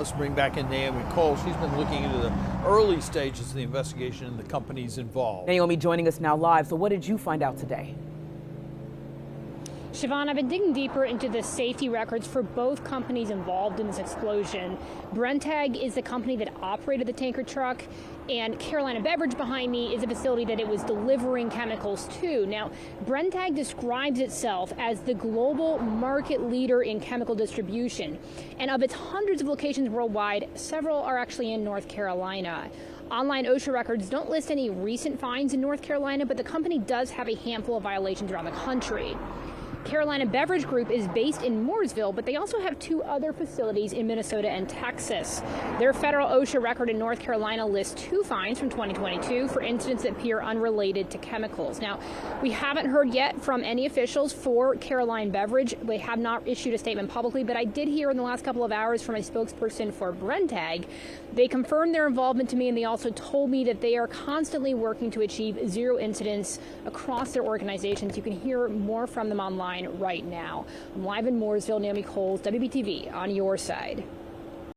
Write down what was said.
Let's bring back in Naomi Cole. She's been looking into the early stages of the investigation and the companies involved. Naomi joining us now live. So what did you find out today? Siobhan, I've been digging deeper into the safety records for both companies involved in this explosion. Brenntag is the company that operated the tanker truck, and Carolina Beverage behind me is a facility that it was delivering chemicals to. Now, Brenntag describes itself as the global market leader in chemical distribution. And of its hundreds of locations worldwide, several are actually in North Carolina. Online OSHA records don't list any recent fines in North Carolina, but the company does have a handful of violations around the country. Carolina Beverage Group is based in Mooresville, but they also have two other facilities in Minnesota and Texas. Their federal OSHA record in North Carolina lists 2 fines from 2022 for incidents that appear unrelated to chemicals. Now, we haven't heard yet from any officials for Carolina Beverage. They have not issued a statement publicly, but I did hear in the last couple of hours from a spokesperson for Brenntag. They confirmed their involvement to me, and they also told me that they are constantly working to achieve 0 incidents across their organizations. You can hear more from them online right now. I'm live in Mooresville. Naomi Cole, WBTV, on your side.